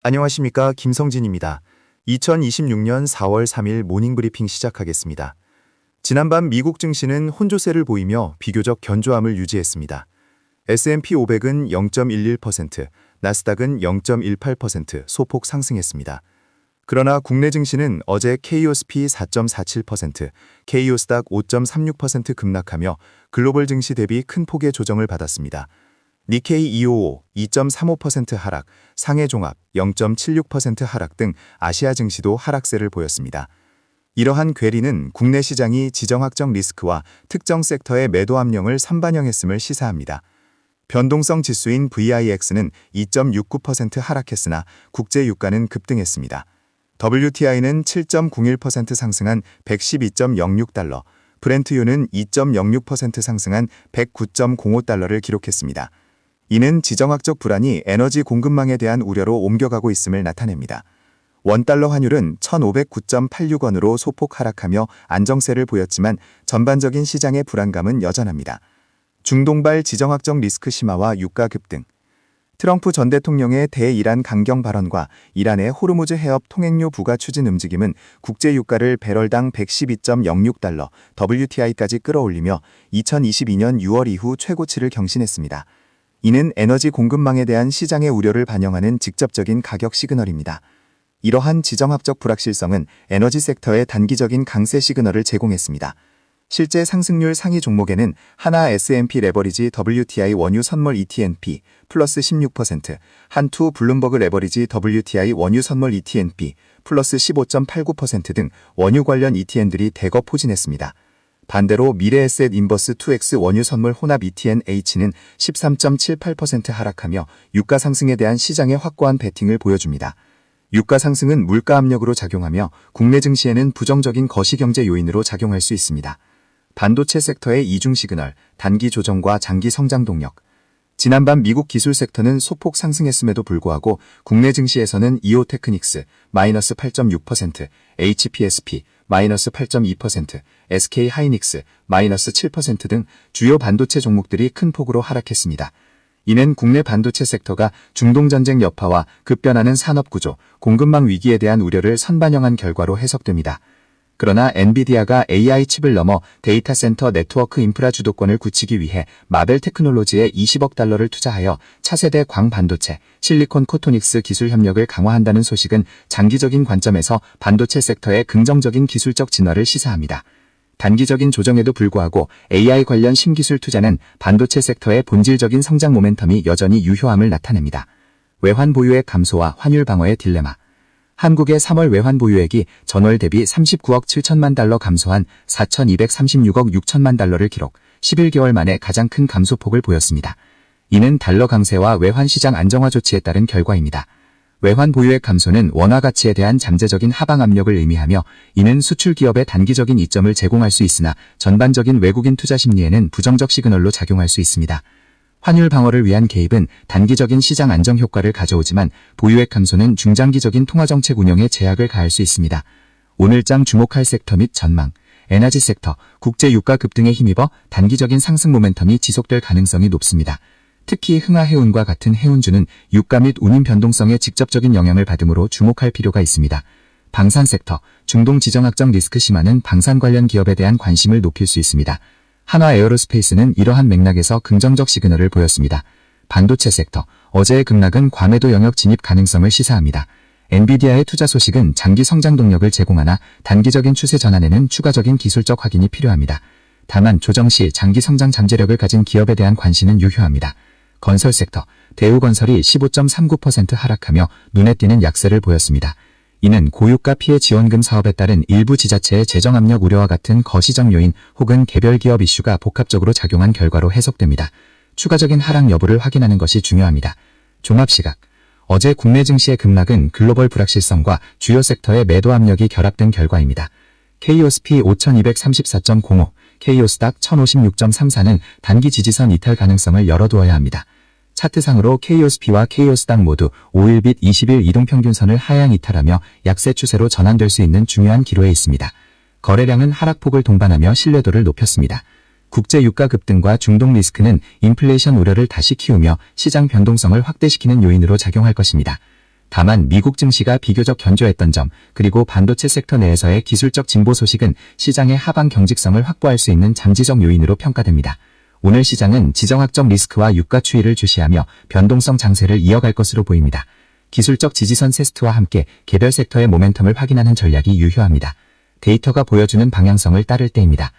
안녕하십니까, 김성진입니다. 2026년 4월 3일 모닝브리핑 시작하겠습니다. 지난밤 미국 증시는 혼조세를 보이며 비교적 견조함을 유지했습니다. S&P 500은 0.11%, 나스닥은 0.18% 소폭 상승했습니다. 그러나 국내 증시는 어제 KOSP 4.47%, KO스닥 5.36% 급락하며 글로벌 증시 대비 큰 폭의 조정을 받았습니다. 니케이 255 2.35% 하락, 상해종합 0.76% 하락 등 아시아 증시도 하락세를 보였습니다. 이러한 괴리는 국내 시장이 지정학적 리스크와 특정 섹터의 매도 압력을 선반영했음을 시사합니다. 변동성 지수인 VIX는 2.69% 하락했으나 국제 유가는 급등했습니다. WTI는 7.01% 상승한 112.06달러, 브렌트유는 2.06% 상승한 109.05달러를 기록했습니다. 이는 지정학적 불안이 에너지 공급망에 대한 우려로 옮겨가고 있음을 나타냅니다. 원달러 환율은 1,509.86원으로 소폭 하락하며 안정세를 보였지만 전반적인 시장의 불안감은 여전합니다. 중동발 지정학적 리스크 심화와 유가 급등, 트럼프 전 대통령의 대이란 강경 발언과 이란의 호르무즈 해협 통행료 부과 추진 움직임은 국제 유가를 배럴당 112.06달러, WTI까지 끌어올리며 2022년 6월 이후 최고치를 경신했습니다. 이는 에너지 공급망에 대한 시장의 우려를 반영하는 직접적인 가격 시그널입니다. 이러한 지정학적 불확실성은 에너지 섹터에 단기적인 강세 시그널을 제공했습니다. 실제 상승률 상위 종목에는 하나 S&P 레버리지 WTI 원유 선물 ETNP 플러스 16%, 한투 블룸버그 레버리지 WTI 원유 선물 ETNP 플러스 15.89% 등 원유 관련 ETN들이 대거 포진했습니다. 반대로 미래에셋 인버스 2X 원유 선물 혼합 ETNH는 13.78% 하락하며 유가 상승에 대한 시장의 확고한 베팅을 보여줍니다. 유가 상승은 물가 압력으로 작용하며 국내 증시에는 부정적인 거시경제 요인으로 작용할 수 있습니다. 반도체 섹터의 이중 시그널, 단기 조정과 장기 성장 동력. 지난밤 미국 기술 섹터는 소폭 상승했음에도 불구하고 국내 증시에서는 이오테크닉스 마이너스 8.6%, HPSP 마이너스 8.2%, SK 하이닉스 마이너스 7% 등 주요 반도체 종목들이 큰 폭으로 하락했습니다. 이는 국내 반도체 섹터가 중동전쟁 여파와 급변하는 산업구조, 공급망 위기에 대한 우려를 선반영한 결과로 해석됩니다. 그러나 엔비디아가 AI 칩을 넘어 데이터 센터 네트워크 인프라 주도권을 굳히기 위해 마벨 테크놀로지에 20억 달러를 투자하여 차세대 광반도체, 실리콘 포토닉스 기술 협력을 강화한다는 소식은 장기적인 관점에서 반도체 섹터의 긍정적인 기술적 진화를 시사합니다. 단기적인 조정에도 불구하고 AI 관련 신기술 투자는 반도체 섹터의 본질적인 성장 모멘텀이 여전히 유효함을 나타냅니다. 외환 보유액 감소와 환율 방어의 딜레마. 한국의 3월 외환 보유액이 전월 대비 39억 7천만 달러 감소한 4,236억 6천만 달러를 기록, 11개월 만에 가장 큰 감소폭을 보였습니다. 이는 달러 강세와 외환 시장 안정화 조치에 따른 결과입니다. 외환 보유액 감소는 원화 가치에 대한 잠재적인 하방 압력을 의미하며 이는 수출 기업의 단기적인 이점을 제공할 수 있으나 전반적인 외국인 투자 심리에는 부정적 시그널로 작용할 수 있습니다. 환율 방어를 위한 개입은 단기적인 시장 안정 효과를 가져오지만 보유액 감소는 중장기적인 통화정책 운영에 제약을 가할 수 있습니다. 오늘장 주목할 섹터 및 전망. 에너지 섹터, 국제 유가 급등에 힘입어 단기적인 상승 모멘텀이 지속될 가능성이 높습니다. 특히 흥하해운과 같은 해운주는 유가 및 운임 변동성에 직접적인 영향을 받으므로 주목할 필요가 있습니다. 방산 섹터, 중동 지정학적 리스크 심화는 방산 관련 기업에 대한 관심을 높일 수 있습니다. 한화 에어로스페이스는 이러한 맥락에서 긍정적 시그널을 보였습니다. 반도체 섹터, 어제의 급락은 과매도 영역 진입 가능성을 시사합니다. 엔비디아의 투자 소식은 장기 성장 동력을 제공하나 단기적인 추세 전환에는 추가적인 기술적 확인이 필요합니다. 다만 조정 시 장기 성장 잠재력을 가진 기업에 대한 관심은 유효합니다. 건설 섹터, 대우건설이 15.39% 하락하며 눈에 띄는 약세를 보였습니다. 이는 고유가 피해 지원금 사업에 따른 일부 지자체의 재정 압력 우려와 같은 거시적 요인 혹은 개별 기업 이슈가 복합적으로 작용한 결과로 해석됩니다. 추가적인 하락 여부를 확인하는 것이 중요합니다. 종합시각. 어제 국내 증시의 급락은 글로벌 불확실성과 주요 섹터의 매도 압력이 결합된 결과입니다. KOSP 5234.05, KO스닥 1056.34는 단기 지지선 이탈 가능성을 열어두어야 합니다. 차트상으로 KOSP와 KO스닥 모두 5일 및 20일 이동평균선을 하향 이탈하며 약세 추세로 전환될 수 있는 중요한 기로에 있습니다. 거래량은 하락폭을 동반하며 신뢰도를 높였습니다. 국제 유가 급등과 중동 리스크는 인플레이션 우려를 다시 키우며 시장 변동성을 확대시키는 요인으로 작용할 것입니다. 다만 미국 증시가 비교적 견조했던 점, 그리고 반도체 섹터 내에서의 기술적 진보 소식은 시장의 하방 경직성을 확보할 수 있는 잠재적 요인으로 평가됩니다. 오늘 시장은 지정학적 리스크와 유가 추이를 주시하며 변동성 장세를 이어갈 것으로 보입니다. 기술적 지지선 세스트와 함께 개별 섹터의 모멘텀을 확인하는 전략이 유효합니다. 데이터가 보여주는 방향성을 따를 때입니다.